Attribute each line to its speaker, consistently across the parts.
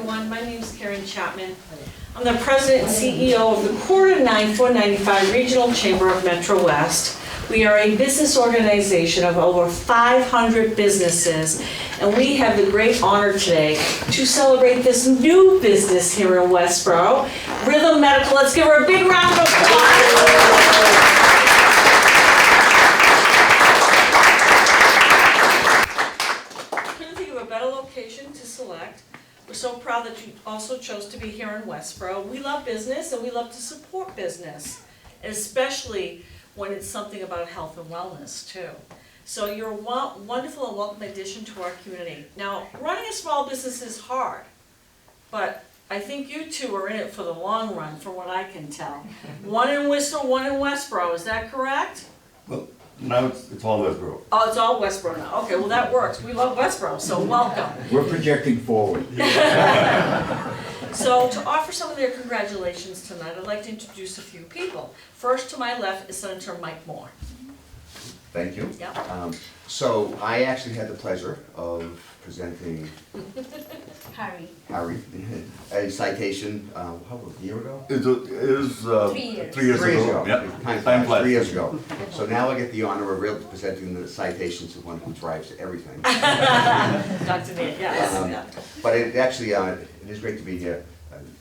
Speaker 1: everyone. My name is Karen Chapman. I'm the president and CEO of the Quarter 9 495 Regional Chamber of Metro West. We are a business organization of over 500 businesses, and we have the great honor today to celebrate this new business here in Westborough, Rhythm Medical. Let's give her a big round of applause. To select. We're so proud that you also chose to be here in Westborough. We love business and we love to support business, especially when it's something about health and wellness too. So you're a wonderful and welcome addition to our community. Now, running a small business is hard, but I think you two are in it for the long run, from what I can tell. One in Worcester, one in Westborough, is that correct?
Speaker 2: Well, now it's all Westborough.
Speaker 1: Oh, it's all Westborough now. Okay, well that works. We love Westborough, so welcome.
Speaker 3: We're projecting forward.
Speaker 1: So to offer some of their congratulations tonight, I'd like to introduce a few people. First to my left is Senator Mike Moore.
Speaker 4: Thank you.
Speaker 1: Yep.
Speaker 4: So I actually had the pleasure of presenting
Speaker 1: Harry.
Speaker 4: a citation, a year ago?
Speaker 2: It was
Speaker 1: 3 years.
Speaker 2: 3 years
Speaker 4: 3 years
Speaker 2: ago.
Speaker 4: ago.
Speaker 2: Yeah.
Speaker 4: Time flies, 3 years ago. So now I get the honor of really presenting the citation to one who drives everything.
Speaker 1: Dr. Nair, yes. Yeah.
Speaker 4: But it actually, it is great to be here.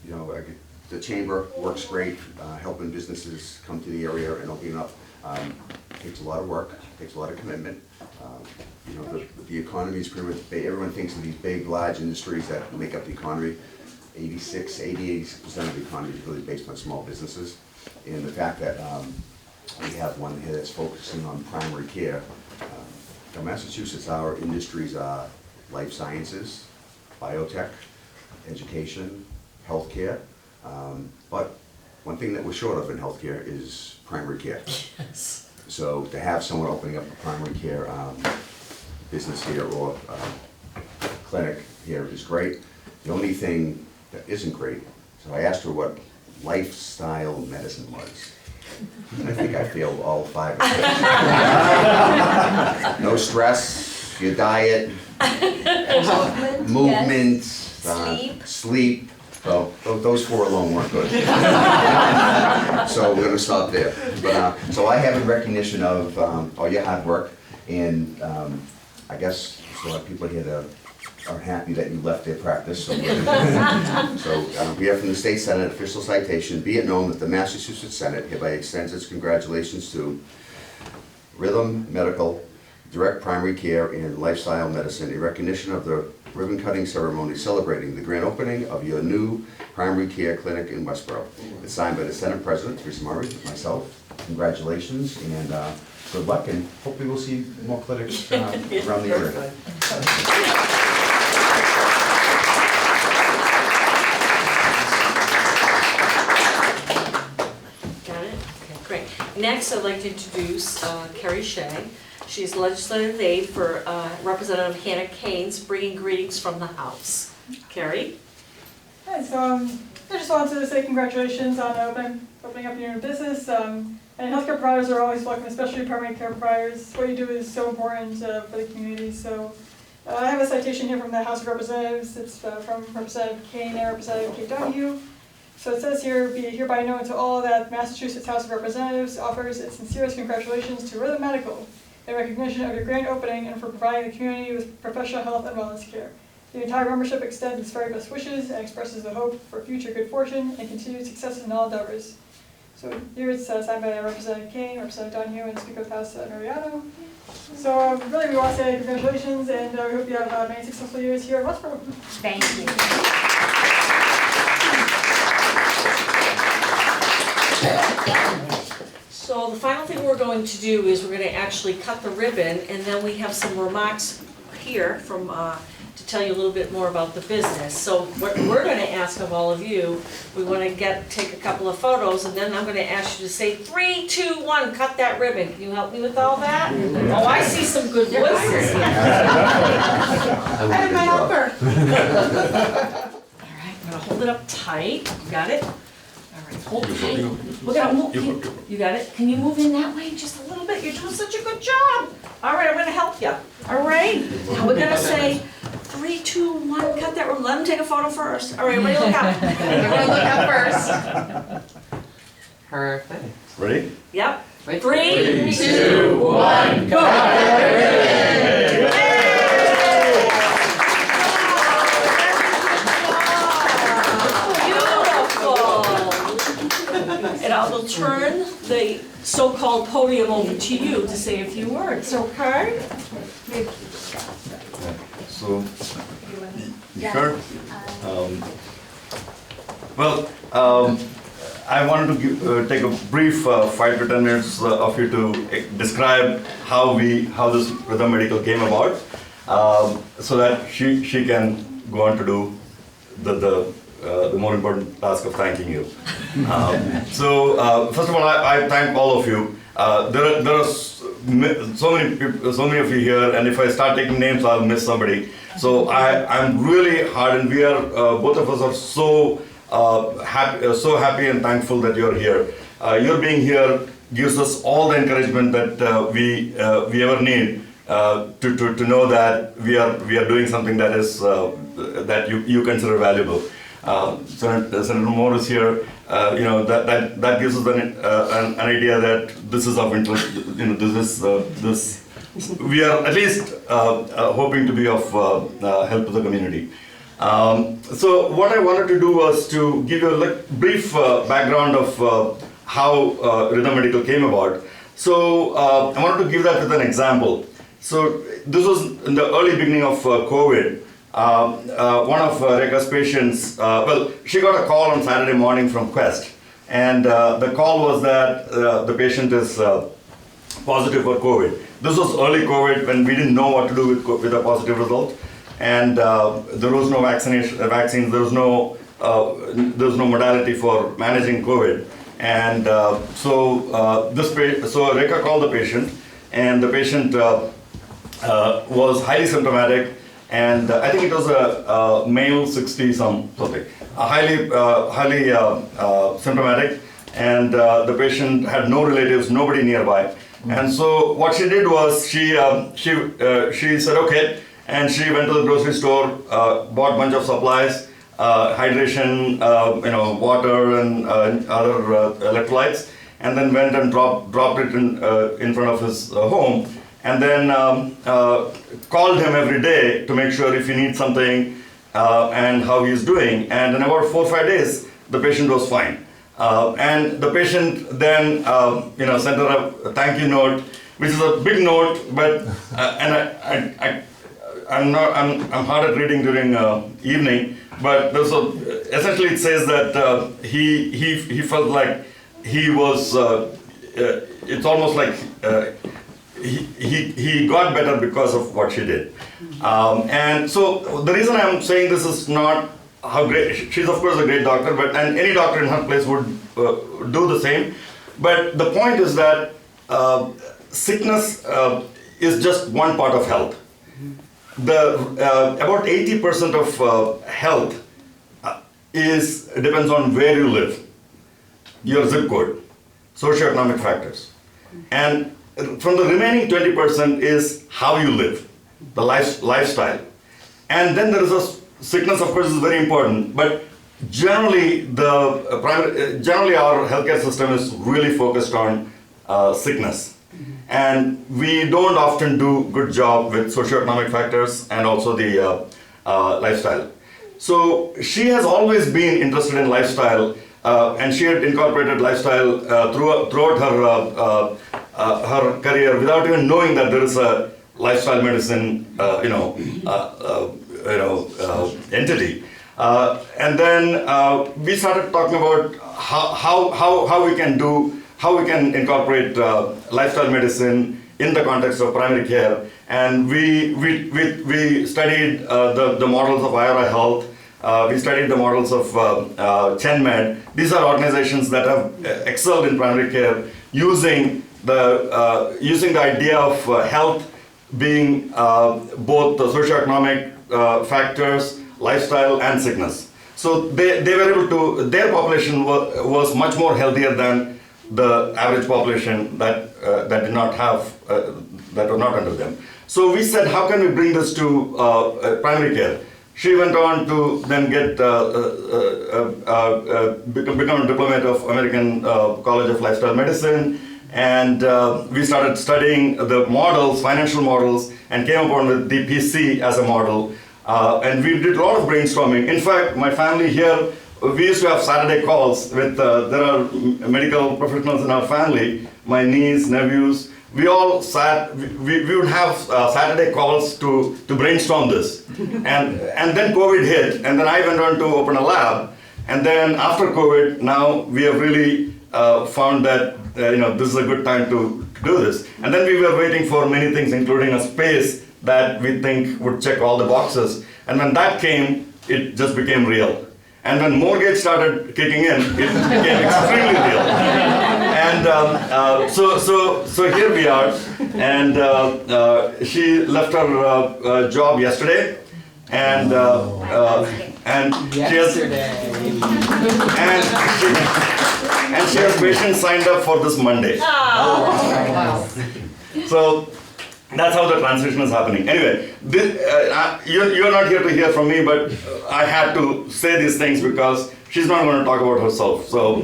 Speaker 4: You know, the chamber works great, helping businesses come to the area and opening up. Takes a lot of work, takes a lot of commitment. You know, the economy is pretty much, everyone thinks of these big, large industries that make up the economy. 80% of the economy is really based on small businesses. And the fact that we have one here that's focusing on primary care. In Massachusetts, our industries are life sciences, biotech, education, healthcare. But one thing that we're short of in healthcare is primary care.
Speaker 1: Yes.
Speaker 4: So to have someone opening up a primary care business here or clinic here is great. The only thing that isn't great, so I asked her what lifestyle medicine was. And I think I failed all 5 of them. No stress, your diet, movement, sleep. So those 4 alone weren't good. So we're gonna stop there. But so I have a recognition of all your hard work, and I guess a lot of people here that are happy that you left their practice. So, we have from the State Senate official citation. Be it known that the Massachusetts Senate hereby extends its congratulations to Rhythm Medical, Direct Primary Care and Lifestyle Medicine, in recognition of the ribbon cutting ceremony celebrating the grand opening of your new primary care clinic in Westborough. It's signed by the Senate President, Teresa Murray, myself. Congratulations and good luck, and hopefully we'll see more clinics around the area.
Speaker 1: Got it? Okay, great. Next, I'd like to introduce Carrie Shea. She's legislative aide for Representative Hannah Keynes, bringing greetings from the House. Carrie?
Speaker 5: Hi, so I just wanted to say congratulations on opening up your new business. And healthcare providers are always welcome, especially primary care providers. What you do is so important for the community. So I have a citation here from the House of Representatives. It's from Representative Kane and Representative Kate Donahue. So it says here, be it hereby known to all that Massachusetts House of Representatives offers its sincerest congratulations to Rhythm Medical in recognition of your grand opening and for providing the community with professional health and wellness care. The entire membership extends its very best wishes and expresses the hope for future good fortune and continued success in all endeavors. So here it's signed by Representative Kane, Representative Donahue, and Speaker of the House, Mariano. So really we want to say congratulations, and we hope you have many successful years here at Westborough.
Speaker 1: Thank you. So the final thing we're going to do is we're going to actually cut the ribbon, and then we have some remarks here from to tell you a little bit more about the business. So what we're going to ask of all of you, we want to take a couple of photos, and then I'm going to ask you to say 3, 2, 1, cut that ribbon. Can you help me with all that? Oh, I see some good voices here.
Speaker 5: I'm my helper.
Speaker 1: All right, I'm going to hold it up tight. You got it? All right, hold tight. We're gonna move. You got it? Can you move in that way just a little bit? You're doing such a good job. All right, I'm gonna help you. All right. Now we're gonna say 3, 2, 1, cut that, let them take a photo first. All right, everybody look up.
Speaker 3: Everyone look up first. Perfect.
Speaker 2: Ready?
Speaker 1: Yep.
Speaker 3: Wait.
Speaker 1: 3,
Speaker 3: 2, 1, go!
Speaker 1: And I will turn the so-called podium over to you to say a few words, okay?
Speaker 2: So, you sure? I wanted to take a brief 5 to 10 minutes of you to describe how this Rhythm Medical came about, so that she can go on to do the more important task of thanking you. First of all, I thank all of you. There are so many people, so many of you here, and if I start taking names, I'll miss somebody. So I'm really heartened. We are both of us are so happy and thankful that you're here. Your being here gives us all the encouragement that we ever need to know that we are doing something that is that you consider valuable. Senator Moore is here. That gives us an idea that this is of interest. This we are at least hoping to be of help to the community. So what I wanted to do was to give you a brief background of how Rhythm Medical came about. So I wanted to give that with an example. So this was in the early beginning of COVID. One of Rekha's patients, she got a call on Saturday morning from Quest, and the call was that the patient is positive for COVID. This was early COVID when we didn't know what to do with a positive result, and there was no vaccines, there was no modality for managing COVID, and so Rekha called the patient, and the patient was highly symptomatic. And I think it was a male 60-something, highly symptomatic, and the patient had no relatives, nobody nearby. And so what she did was she said okay, and she went to the grocery store, bought a bunch of supplies, hydration, water and other electrolytes, and then went and dropped it in front of his home. And then called him every day to make sure if he needs something and how he's doing. And in about 4 or 5 days, the patient was fine. And the patient then sent her a thank you note, which is a big note, but I'm hard at reading during evening. But essentially it says that he felt like he was. It's almost like. He got better because of what she did. And so the reason I'm saying this is not how great, she's of course a great doctor, and any doctor in her place would do the same. But the point is that sickness is just one part of health. About 80% of health depends on where you live, your zip code, socioeconomic factors. And from the remaining 20% is how you live, the lifestyle. And then there is a sickness, of course, is very important, but generally our healthcare system is really focused on sickness. And we don't often do good job with socioeconomic factors and also the lifestyle. So she has always been interested in lifestyle, and she had incorporated lifestyle throughout her career without even knowing that there is a lifestyle medicine, entity. And then we started talking about how we can incorporate lifestyle medicine in the context of primary care. And we studied the models of IRA Health. We studied the models of ChenMed. These are organizations that have excelled in primary care using the idea of health being both the socioeconomic factors, lifestyle, and sickness. So they were able to, their population was much more healthier than the average population that did not have, that was not under them. So we said, how can we bring this to primary care? She went on to then get become a diplomat of American College of Lifestyle Medicine, and we started studying the models, financial models, and came upon with DPC as a model. And we did a lot of brainstorming. In fact, my family here, we used to have Saturday calls with, there are medical professionals in our family, my niece, nephews. We all sat, we would have Saturday calls to brainstorm this. And then COVID hit, and then I went on to open a lab. And then after COVID, now we have really found that this is a good time to do this. And then we were waiting for many things, including a space that we think would check all the boxes. And when that came, it just became real. And when mortgage started kicking in, it became extremely real. And so here we are. And she left her job yesterday, and she has and she has patients signed up for this Monday. So that's how the transition is happening. Anyway, you're not here to hear from me, but I had to say these things because she's not going to talk about herself. So,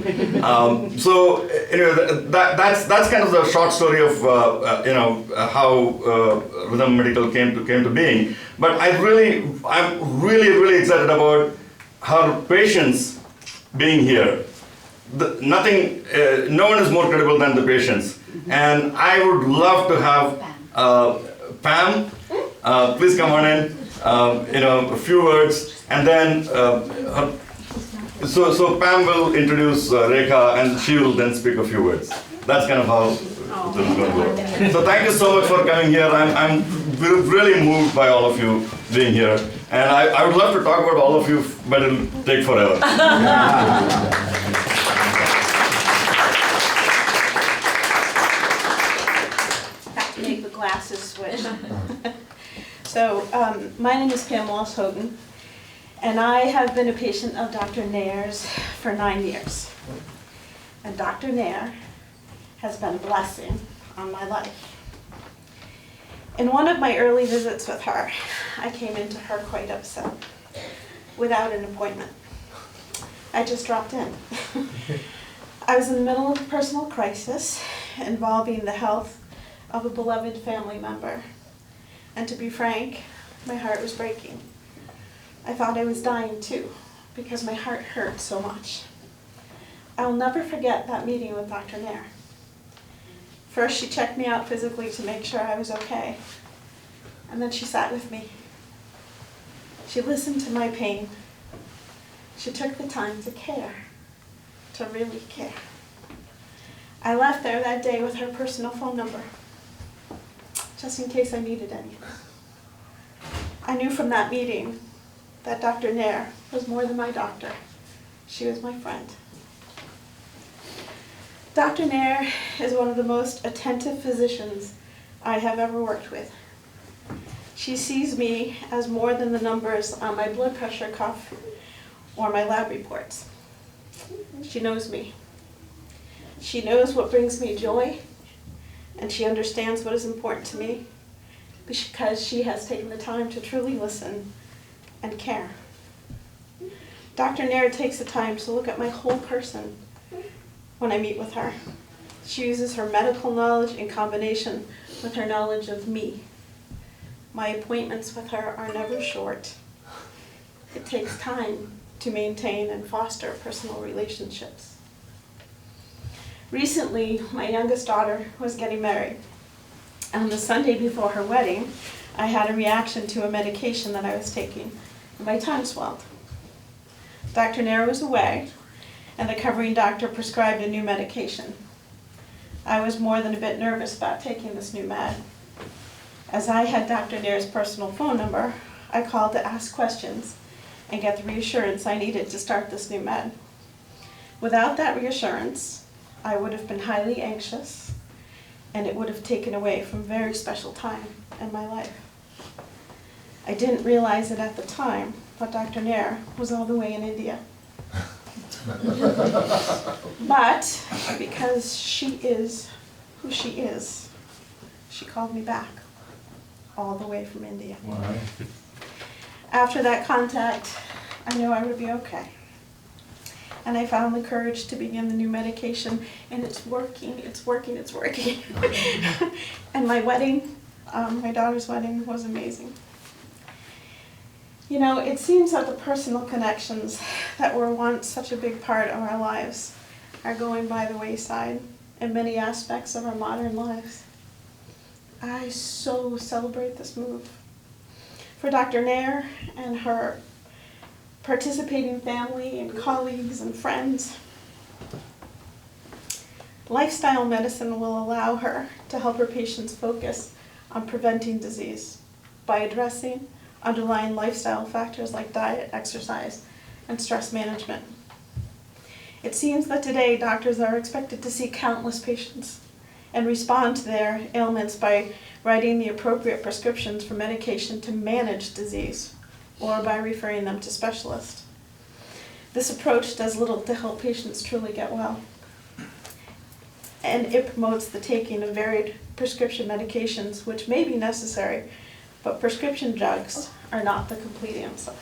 Speaker 2: anyway, that's kind of the short story of how Rhythm Medical came to being. But I'm really excited about her patients being here. No one is more credible than the patients, and I would love to have Pam, please come on in. A few words, and then so Pam will introduce Rekha, and she will then speak a few words. That's kind of how this is going to go. So thank you so much for coming here. I'm really moved by all of you being here, and I would love to talk about all of you, but it'll take forever.
Speaker 6: Make the glasses switch. So, my name is Pam Walsh-Houghton, and I have been a patient of Dr. Nair's for 9 years. And Dr. Nair has been a blessing on my life. In one of my early visits with her, I came into her quite upset, without an appointment. I just dropped in. I was in the middle of a personal crisis involving the health of a beloved family member. And to be frank, my heart was breaking. I thought I was dying too, because my heart hurt so much. I'll never forget that meeting with Dr. Nair. First, she checked me out physically to make sure I was okay. And then she sat with me. She listened to my pain. She took the time to care, to really care. I left there that day with her personal phone number, just in case I needed anything. I knew from that meeting that Dr. Nair was more than my doctor. She was my friend. Dr. Nair is one of the most attentive physicians I have ever worked with. She sees me as more than the numbers on my blood pressure cuff or my lab reports. She knows me. She knows what brings me joy, and she understands what is important to me because she has taken the time to truly listen and care. Dr. Nair takes the time to look at my whole person when I meet with her. She uses her medical knowledge in combination with her knowledge of me. My appointments with her are never short. It takes time to maintain and foster personal relationships. Recently, my youngest daughter was getting married. On the Sunday before her wedding, I had a reaction to a medication that I was taking, and my tongue swelled. Dr. Nair was away, and the covering doctor prescribed a new medication. I was more than a bit nervous about taking this new med. As I had Dr. Nair's personal phone number, I called to ask questions and get the reassurance I needed to start this new med. Without that reassurance, I would have been highly anxious, and it would have taken away from a very special time in my life. I didn't realize it at the time, but Dr. Nair was all the way in India. But because she is who she is, she called me back. all the way from India. After that contact, I knew I would be okay. And I found the courage to begin the new medication, and it's working, it's working, it's working. And my wedding, my daughter's wedding, was amazing. You know, it seems that the personal connections that were once such a big part of our lives are going by the wayside in many aspects of our modern lives. I so celebrate this move. For Dr. Nair and her participating family and colleagues and friends. Lifestyle medicine will allow her to help her patients focus on preventing disease by addressing underlying lifestyle factors like diet, exercise, and stress management. It seems that today doctors are expected to see countless patients and respond to their ailments by writing the appropriate prescriptions for medication to manage disease, or by referring them to specialists. This approach does little to help patients truly get well. And it promotes the taking of varied prescription medications, which may be necessary, but prescription drugs are not the complete answer.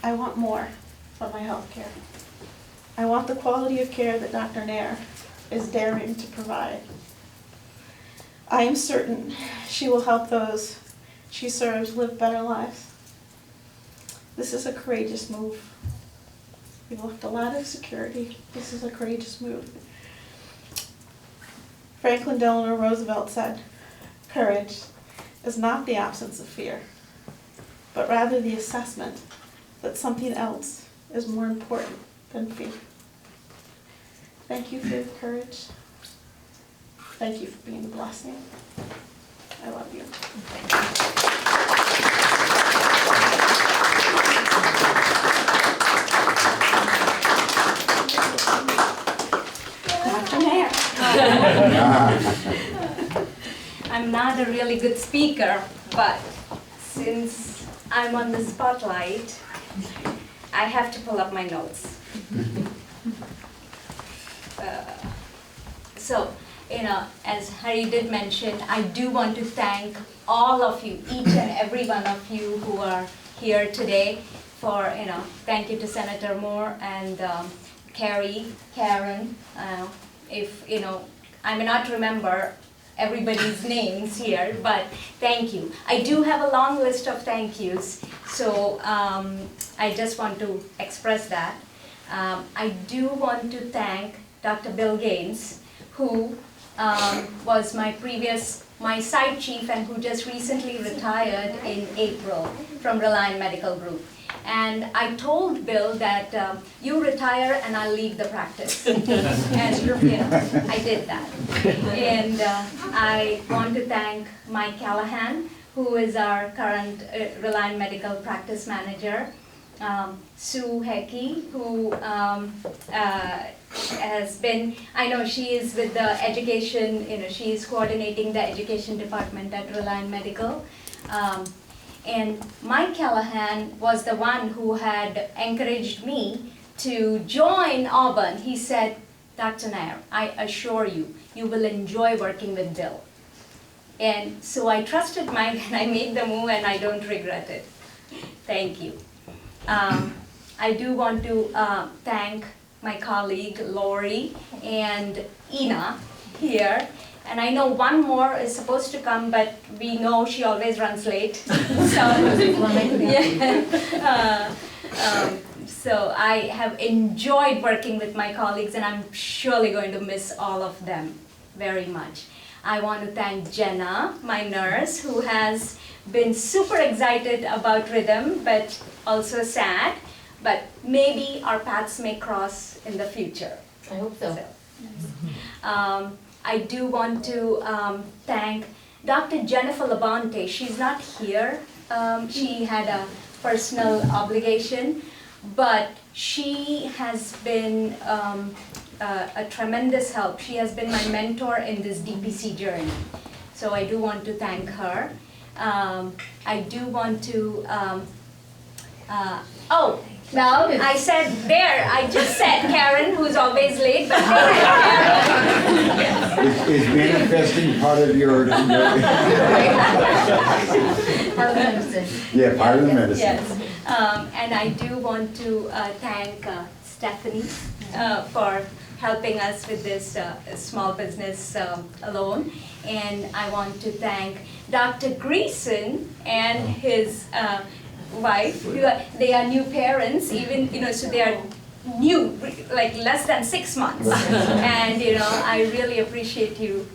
Speaker 6: I want more from my health care. I want the quality of care that Dr. Nair is daring to provide. I am certain she will help those she serves live better lives. This is a courageous move. We've left a lot of security. This is a courageous move. Franklin Delano Roosevelt said, "Courage is not the absence of fear, but rather the assessment that something else is more important than fear." Thank you for your courage. Thank you for being a blessing. I love you. Dr. Nair.
Speaker 7: I'm not a really good speaker, but since I'm on the spotlight, I have to pull up my notes. So, you know, as Harry did mention, I do want to thank all of you, each and every one of you who are here today for, you know, thank you to Senator Moore and Karen. If, you know, I may not remember everybody's names here, but thank you. I do have a long list of thank yous, so I just want to express that. I do want to thank Dr. Bill Gaines, who was my site chief and who just recently retired in April from Reliant Medical Group. And I told Bill that you retire and I'll leave the practice. And you know, I did that. And I want to thank Mike Callahan, who is our current Reliant Medical practice manager. Sue Hecky, who has been, I know she is with the education, you know, she is coordinating the education department at Reliant Medical. And Mike Callahan was the one who had encouraged me to join Auburn. He said, "Dr. Nair, I assure you, you will enjoy working with Bill." And so I trusted Mike and I made the move and I don't regret it. Thank you. I do want to thank my colleague Lori and Ina here. And I know one more is supposed to come, but we know she always runs late. So, yeah. So I have enjoyed working with my colleagues and I'm surely going to miss all of them very much. I want to thank Jenna, my nurse, who has been super excited about rhythm, but also sad. But maybe our paths may cross in the future.
Speaker 3: I hope so.
Speaker 7: I do want to thank Dr. Jennifer Labonte. She's not here. She had a personal obligation, but she has been a tremendous help. She has been my mentor in this DPC journey. So I do want to thank her. I do want to, Well, I said there, I just said Karen, who's always late, but Karen.
Speaker 8: Is manifesting part of your,
Speaker 7: Part of the medicine.
Speaker 8: yeah, part of the medicine?
Speaker 7: Yes. And I do want to thank Stephanie for helping us with this small business loan. And I want to thank Dr. Greason and his wife. They are new parents, even, so they are new, like less than 6 months. And, I really appreciate you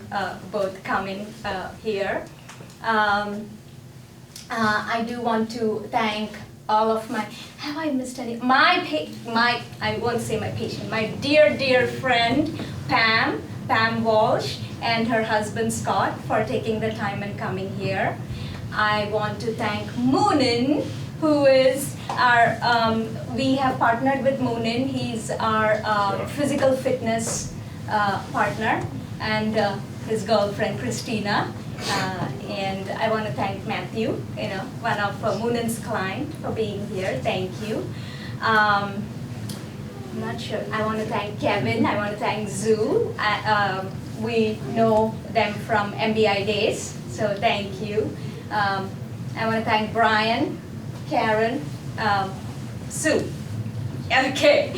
Speaker 7: both coming here. I do want to thank all of my, have I missed any? I won't say my patient, my dear friend, Pam Walsh, and her husband Scott for taking the time and coming here. I want to thank Moonin, who is our, we have partnered with Moonin. He's our physical fitness partner, and his girlfriend Christina. And I want to thank Matthew, one of Moonin's client, for being here. Thank you. I'm not sure. I want to thank Kevin. I want to thank Zoo. We know them from MBI days, so thank you. I want to thank Brian, Karen, Sue. Okay,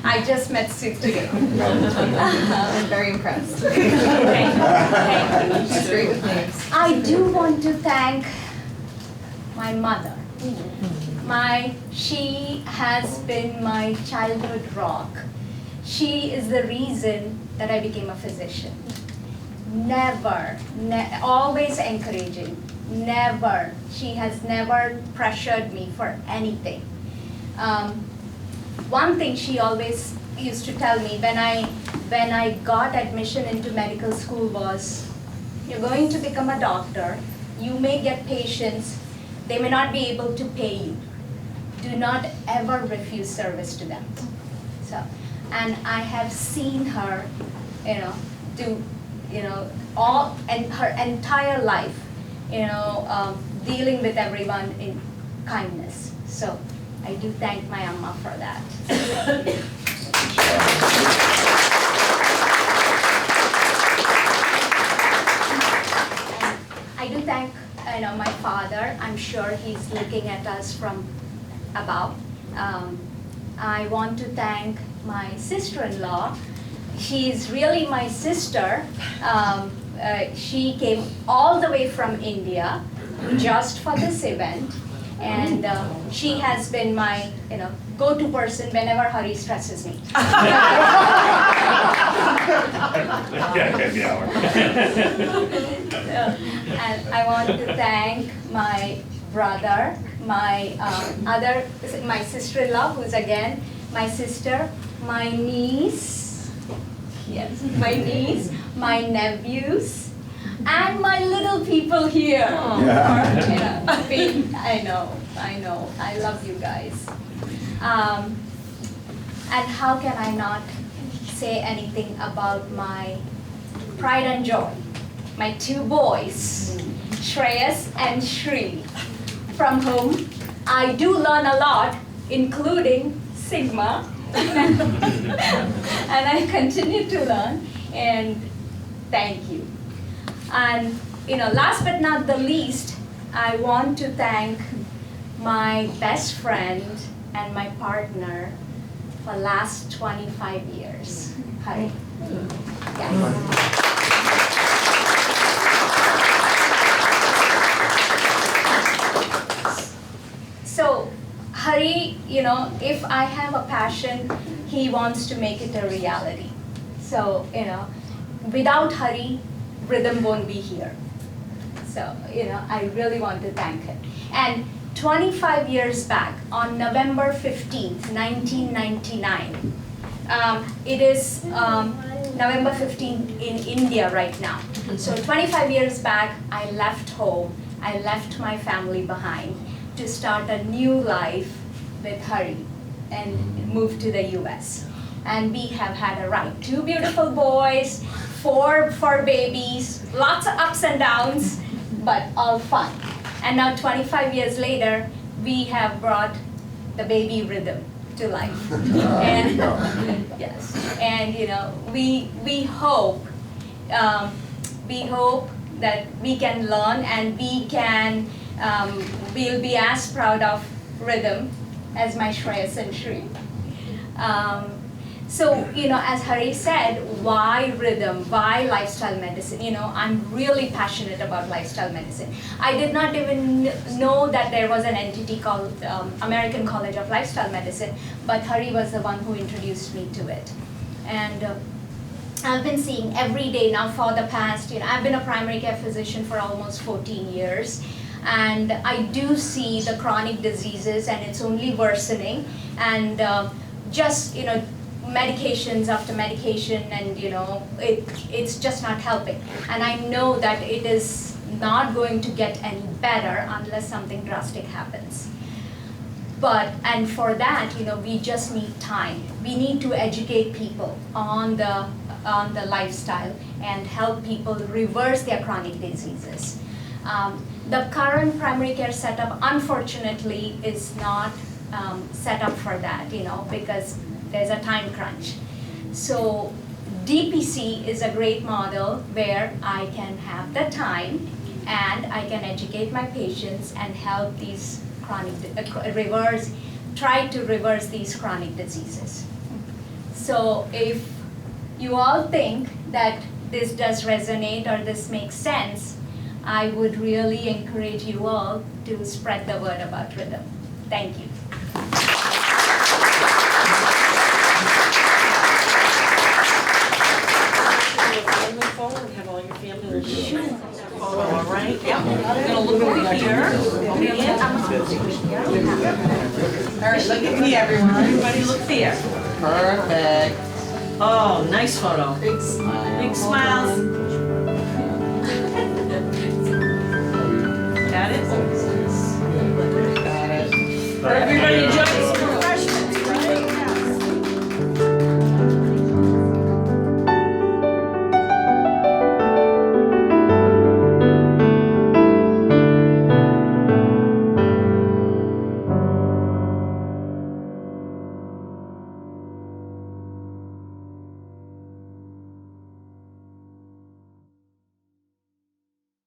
Speaker 7: I just met Sue today.
Speaker 9: I'm very impressed.
Speaker 7: Thank you.
Speaker 9: She's great with names.
Speaker 7: I do want to thank my mother. She has been my childhood rock. She is the reason that I became a physician. Always encouraging, never. She has never pressured me for anything. One thing she always used to tell me when I got admission into medical school was, you're going to become a doctor, you may get patients, they may not be able to pay you. Do not ever refuse service to them. So, and I have seen her, do, all, and her entire life, dealing with everyone in kindness. So, I do thank my Amma for that. I do thank my father. I'm sure he's looking at us from above. I want to thank my sister-in-law. She's really my sister. She came all the way from India just for this event. And she has been my, go-to person whenever Hari stresses me. And I want to thank my brother, my my sister-in-law, who's again my sister, my niece, yes, my niece, my nephews, and my little people here.
Speaker 8: Yeah.
Speaker 7: I know, I love you guys. And how can I not say anything about my pride and joy, my two boys, Shreyas and Shri, from whom I do learn a lot, including Sigma, and I continue to learn, and thank you. And last but not the least, I want to thank my best friend and my partner for last 25 years. Hari. Yeah. So, Hari, if I have a passion, he wants to make it a reality. So, without Hari, rhythm won't be here. So, I really want to thank him. And 25 years back, on November 15th, 1999, it is November 15th in India right now. So 25 years back, I left home, I left my family behind to start a new life with Hari and move to the US. And we have had a ride. 2 beautiful boys, 4 babies, lots of ups and downs, but all fun. And now 25 years later, we have brought the baby rhythm to life.
Speaker 8: There you go.
Speaker 7: Yes, and we hope that we can learn and we'll be as proud of rhythm as my Shreyas and Shri. So, as Hari said, why rhythm? Why lifestyle medicine? I'm really passionate about lifestyle medicine. I did not even know that there was an entity called American College of Lifestyle Medicine, but Hari was the one who introduced me to it. And I've been seeing every day now for the past, I've been a primary care physician for almost 14 years. And I do see the chronic diseases and it's only worsening. And medications after medication, and it's just not helping. And I know that it is not going to get any better unless something drastic happens. And for that, we just need time. We need to educate people on the lifestyle and help people reverse their chronic diseases. The current primary care setup, unfortunately, is not set up for that, because there's a time crunch. So DPC is a great model where I can have the time and I can educate my patients and help these try to reverse these chronic diseases. So if you all think that this does resonate or this makes sense, I would really encourage you all to spread the word about rhythm. Thank you.
Speaker 1: We have all your family photo, all right? Yep. We're gonna look over here.
Speaker 3: All right, look at me, everyone.
Speaker 1: Everybody look there.
Speaker 3: Perfect.
Speaker 1: Oh, nice photo.
Speaker 3: Big smile.
Speaker 1: Big smiles.